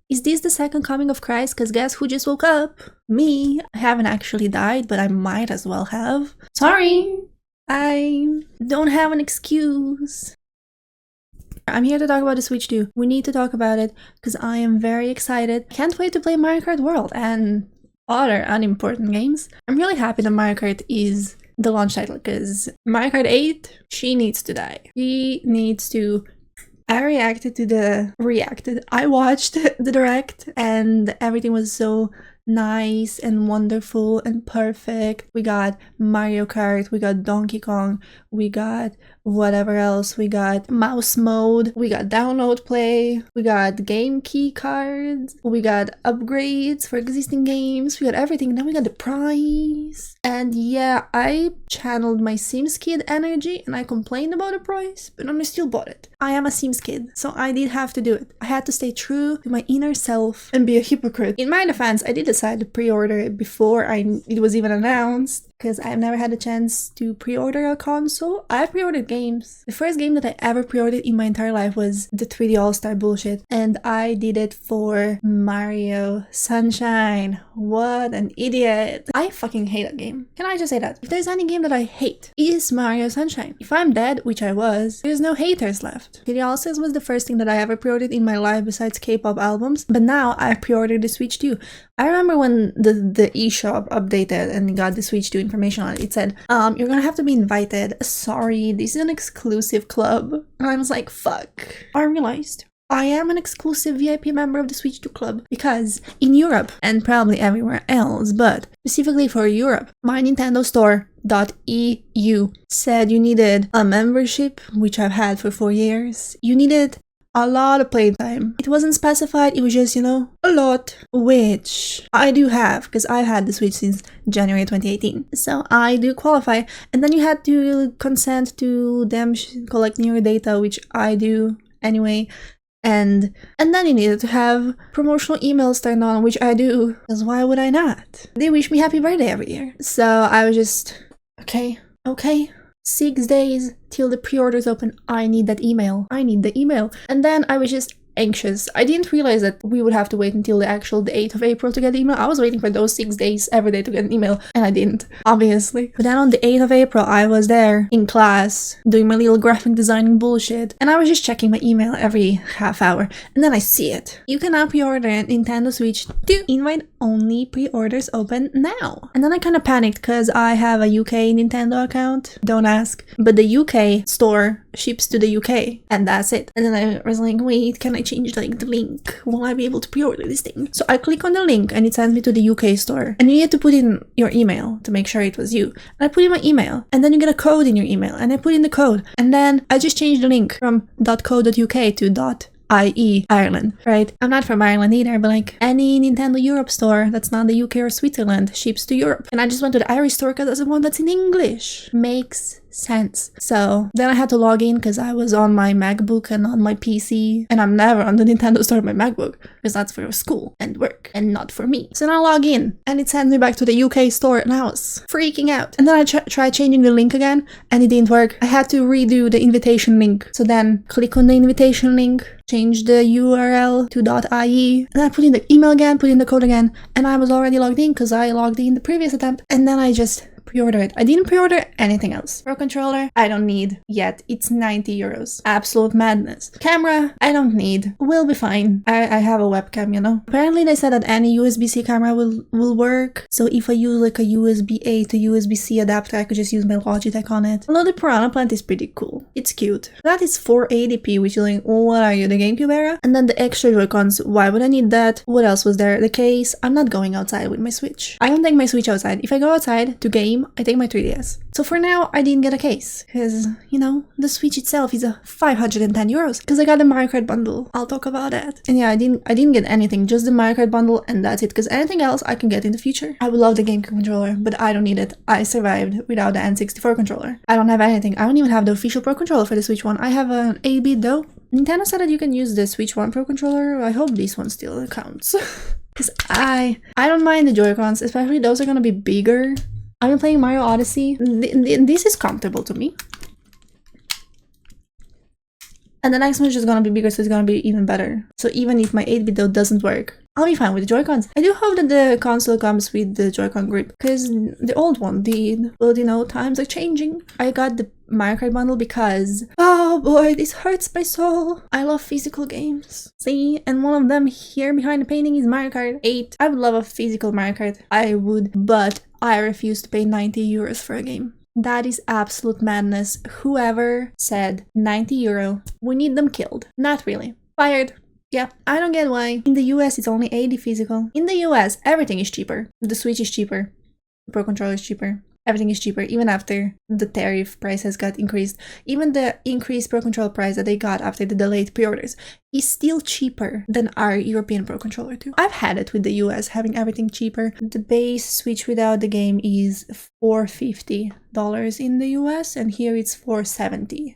Is this the second coming of Christ? Because guess who just woke up? Me. I haven't actually died, but I might as well have. Sorry. I don't have an excuse. I'm here to talk about the Switch 2. We need to talk about it because I am very excited. Can't wait to play Mario Kart World and other unimportant games. I'm really happy that Mario Kart is the launch title because Mario Kart 8, she needs to die. She needs to... I watched the direct and everything was so nice and wonderful and perfect. We got Mario Kart, we got Donkey Kong, we got whatever else, we got mouse mode, we got download play, we got game key cards, we got upgrades for existing games, we got everything. Then we got the prize. And yeah, I channeled my Sims kid energy and I complained about the price, but I still bought it. I am a Sims kid, so I did have to do it. I had to stay true to my inner self and be a hypocrite. In my defense, I did decide to pre-order it before it was even announced, because I've never had a chance to pre-order a console. I've pre-ordered games. The first game that I ever pre-ordered in my entire life was the 3D All-Star bullshit, and I did it for Mario Sunshine. What an idiot. I fucking hate that game. Can I just say that? If there's any game that I hate, it is Mario Sunshine. If I'm dead, which I was, there's no haters left. 3D All-Stars was the first thing that I ever pre-ordered in my life besides K-pop albums, but now I pre-ordered the Switch 2. I remember when the eShop updated and got the Switch 2 information on it. It said, you're gonna have to be invited. Sorry, this is an exclusive club. And I was like, fuck. I realized I am an exclusive VIP member of the Switch 2 club because in Europe, and probably everywhere else, but specifically for Europe, my Nintendo Store.eu said you needed a membership, which I've had for 4 years. You needed a lot of playtime. It wasn't specified, it was just, a lot, which I do have, because I've had the Switch since January 2018. So I do qualify, and then you had to consent to them collecting your data, which I do anyway. And then you needed to have promotional emails turned on, which I do, because why would I not? They wish me happy birthday every year. So I was just, okay. 6 days till the pre-orders open. I need that email. I need the email. And then I was just anxious. I didn't realize that we would have to wait until the 8th of April to get the email. I was waiting for those 6 days every day to get an email, and I didn't, obviously. But then on the 8th of April, I was there in class doing my little graphic designing bullshit, and I was just checking my email every half hour, and then I see it. You can now pre-order a Nintendo Switch 2. Invite only pre-orders open now. And then I kind of panicked because I have a UK Nintendo account. Don't ask. But the UK store ships to the UK, and that's it. And then I was like, wait, can I change the link? Will I be able to pre-order this thing? So I click on the link and it sends me to the UK store, and you need to put in your email to make sure it was you. And I put in my email, and then you get a code in your email, and I put in the code, and then I just changed the link from .co.uk to .ie Ireland, right? I'm not from Ireland either, but like any Nintendo Europe store that's not the UK or Switzerland ships to Europe. And I just went to the Irish store because that's the one that's in English. Makes sense. So then I had to log in because I was on my MacBook and on my PC, and I'm never on the Nintendo store on my MacBook because that's for school and work and not for me. So then I log in and it sends me back to the UK store, and I was freaking out. And then I tried changing the link again and it didn't work. I had to redo the invitation link. So then click on the invitation link, change the URL to .ie, and then I put in the email again, put in the code again, and I was already logged in because I logged in the previous attempt, and then I just pre-order it. I didn't pre-order anything else. Pro controller, I don't need yet. It's 90 euros. Absolute madness. Camera, I don't need. Will be fine. I have a webcam, Apparently they said that any USB-C camera will work. So if I use like a USB-A to USB-C adapter, I could just use my Logitech on it. Although the Piranha Plant is pretty cool. It's cute. That is 480p, which is like, what are you, the GameCube era? And then the extra Joy-Cons, why would I need that? What else was there? The case. I'm not going outside with my Switch. I don't take my Switch outside. If I go outside to game, I take my 3DS. So for now, I didn't get a case because, the Switch itself is a 510 euros because I got the Mario Kart bundle. I'll talk about that. And yeah, I didn't get anything, just the Mario Kart bundle, and that's it, because anything else I can get in the future. I would love the GameCube controller, but I don't need it. I survived without the N64 controller. I don't have anything. I don't even have the official Pro controller for the Switch 1. I have an 8-bit though. Nintendo said that you can use the Switch 1 Pro controller. I hope this one still counts. Because I don't mind the Joy-Cons, especially those are gonna be bigger. I've been playing Mario Odyssey. This is comfortable to me. And the next one is just gonna be bigger, so it's gonna be even better. So even if my 8-bit though doesn't work, I'll be fine with the Joy-Cons. I do hope that the console comes with the Joy-Con grip, because the old one did. But you know, times are changing. I got the Mario Kart bundle because, oh boy, this hurts my soul. I love physical games. See? And one of them here behind the painting is Mario Kart 8. I would love a physical Mario Kart. I would, but I refuse to pay 90 euros for a game. That is absolute madness. Whoever said 90 euro, we need them killed. Not really. Fired. Yeah, I don't get why. In the US, it's only 80 physical. In the US, everything is cheaper. The Switch is cheaper. The Pro Controller is cheaper. Everything is cheaper, even after the tariff prices got increased. Even the increased Pro Controller price that they got after the delayed pre-orders is still cheaper than our European Pro Controller too. I've had it with the US, having everything cheaper. The base Switch without the game is $450 in the US, and here it's €470.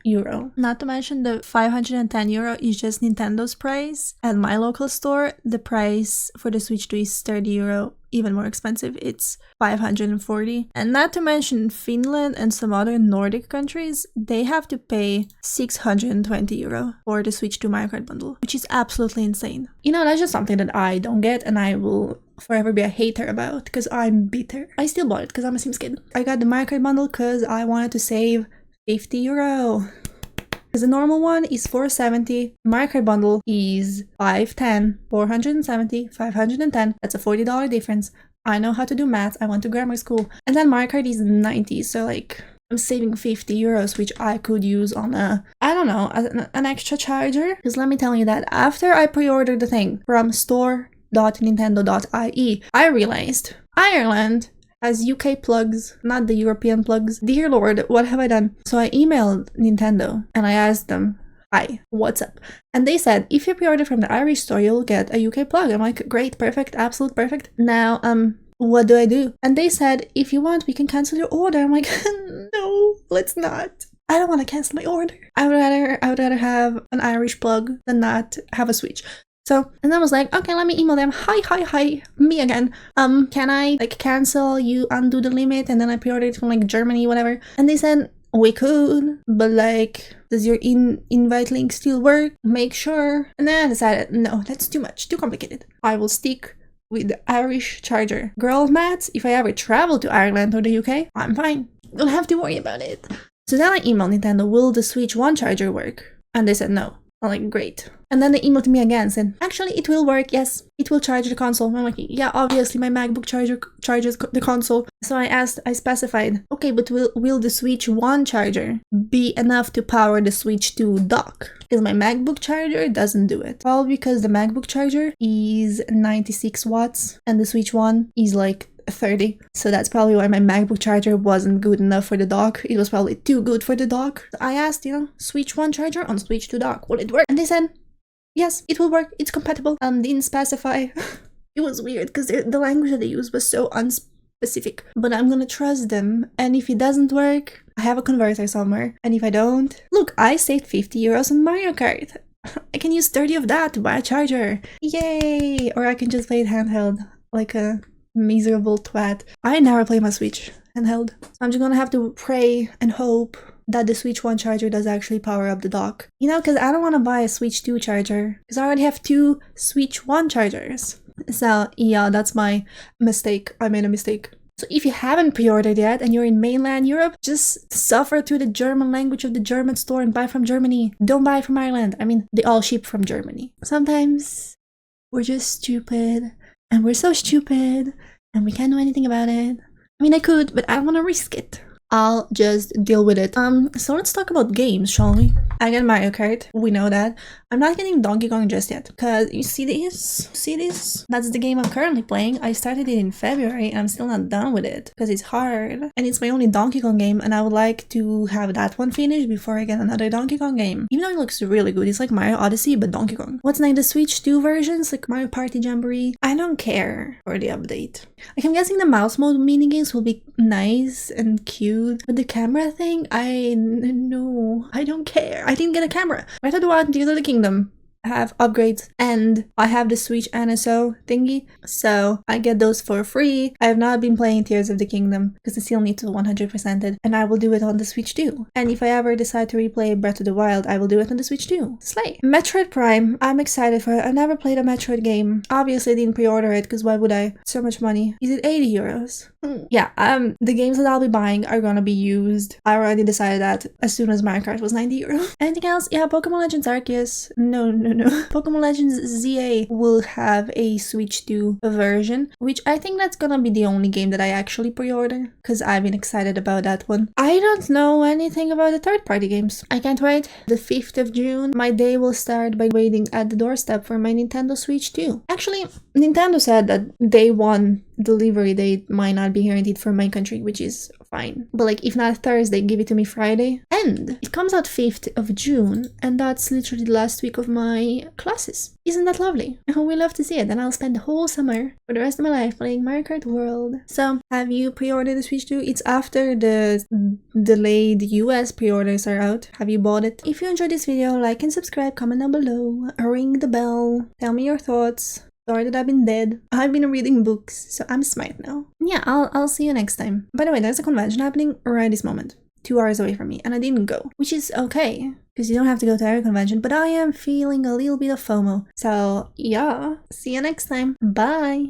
Not to mention the €510 is just Nintendo's price. At my local store, the price for the Switch 2 is €30. Even more expensive, it's 540. And not to mention Finland and some other Nordic countries, they have to pay €620 for the Switch 2 Mario Kart bundle, which is absolutely insane. You know, that's just something that I don't get, and I will forever be a hater about, because I'm bitter. I still bought it because I'm a Sims kid. I got the Mario Kart bundle because I wanted to save €50. Because the normal one is $470, Mario Kart bundle is $510, $470, $510. That's a $40 difference. I know how to do math. I went to grammar school. And then Mario Kart is $90, so like I'm saving €50, which I could use on a, I don't know, an extra charger. Because let me tell you that after I pre-ordered the thing from store.nintendo.ie, I realized Ireland has UK plugs, not the European plugs. Dear Lord, what have I done? So I emailed Nintendo and I asked them, hi, what's up? And they said, if you pre-order from the Irish store, you'll get a UK plug. I'm like, great, perfect, absolute perfect. Now, what do I do? And they said, if you want, we can cancel your order. I'm like, no, let's not. I don't want to cancel my order. I would rather have an Irish plug than not have a Switch. So, and I was like, okay, let me email them. Hi, me again. Can I like cancel, you undo the limit, and then I pre-ordered from like Germany, whatever. And they said, we could, but like, does your invite link still work? Make sure. And then I decided, no, that's too much, too complicated. I will stick with the Irish charger. Girl maths, if I ever travel to Ireland or the UK, I'm fine. Don't have to worry about it. So then I emailed Nintendo, will the Switch 1 charger work? And they said no. I'm like, great. And then they emailed me again and said, actually, it will work. Yes, it will charge the console. I'm like, yeah, obviously my MacBook charger charges the console. So I specified, okay, but will the Switch 1 charger be enough to power the Switch 2 dock? Because my MacBook charger doesn't do it. Probably because the MacBook charger is 96 watts and the Switch 1 is like 30. So that's probably why my MacBook charger wasn't good enough for the dock. It was probably too good for the dock. I asked, Switch 1 charger on Switch 2 dock, will it work? And they said, yes, it will work, it's compatible. Didn't specify. It was weird because the language that they used was so unspecific. But I'm gonna trust them, and if it doesn't work, I have a converter somewhere. And if I don't, look, I saved €50 on Mario Kart. I can use 30 of that to buy a charger. Yay! Or I can just play it handheld, like a miserable twat. I never play my Switch handheld. So I'm just gonna have to pray and hope that the Switch 1 charger does actually power up the dock. Because I don't want to buy a Switch 2 charger, because I already have 2 Switch 1 chargers. So yeah, that's my mistake. I made a mistake. So if you haven't pre-ordered yet and you're in mainland Europe, just suffer through the German language of the German store and buy from Germany. Don't buy from Ireland. I mean, they all ship from Germany. Sometimes we're just stupid, and we're so stupid, and we can't do anything about it. I mean, I could, but I don't want to risk it. I'll just deal with it. So let's talk about games, shall we? I get Mario Kart, we know that. I'm not getting Donkey Kong just yet, because you see this? See this? That's the game I'm currently playing. I started it in February, and I'm still not done with it, because it's hard. And it's my only Donkey Kong game, and I would like to have that one finished before I get another Donkey Kong game. Even though it looks really good, it's like Mario Odyssey, but Donkey Kong. What's next? The Switch 2 versions, like Mario Party Jamboree? I don't care for the update. Like, I'm guessing the mouse mode minigames will be nice and cute, but the camera thing, no, I don't care. I didn't get a camera. Right at the Tears of the Kingdom. have upgrades, and I have the Switch NSO thingy, so I get those for free. I have not been playing Tears of the Kingdom because I still need to 100% it, and I will do it on the Switch too. And if I ever decide to replay Breath of the Wild, I will do it on the Switch too. Slay. Metroid Prime, I'm excited for it. I've never played a Metroid game. Obviously I didn't pre-order it because why would I? So much money. Is it 80 euros? Yeah, the games that I'll be buying are gonna be used. I already decided that as soon as Mario Kart was 90 euros. Anything else? Yeah, Pokemon Legends Arceus. No. Pokemon Legends ZA will have a Switch 2 version, which I think that's gonna be the only game that I actually pre-order, because I've been excited about that one. I don't know anything about the third-party games. I can't wait. The 5th of June, my day will start by waiting at the doorstep for my Nintendo Switch 2. Actually, Nintendo said that day 1 delivery date might not be guaranteed for my country, which is fine. But like, if not Thursday, give it to me Friday. And it comes out 5th of June, and that's literally the last week of my classes. Isn't that lovely? We love to see it, and I'll spend the whole summer for the rest of my life playing Mario Kart World. So, have you pre-ordered the Switch 2? It's after the delayed US pre-orders are out. Have you bought it? If you enjoyed this video, like and subscribe, comment down below, ring the bell, tell me your thoughts. Sorry that I've been dead. I've been reading books, so I'm smart now. Yeah, I'll see you next time. By the way, there's a convention happening right this moment, 2 hours away from me, and I didn't go, which is okay, because you don't have to go to every convention, but I am feeling a little bit of FOMO. So yeah, see you next time. Bye!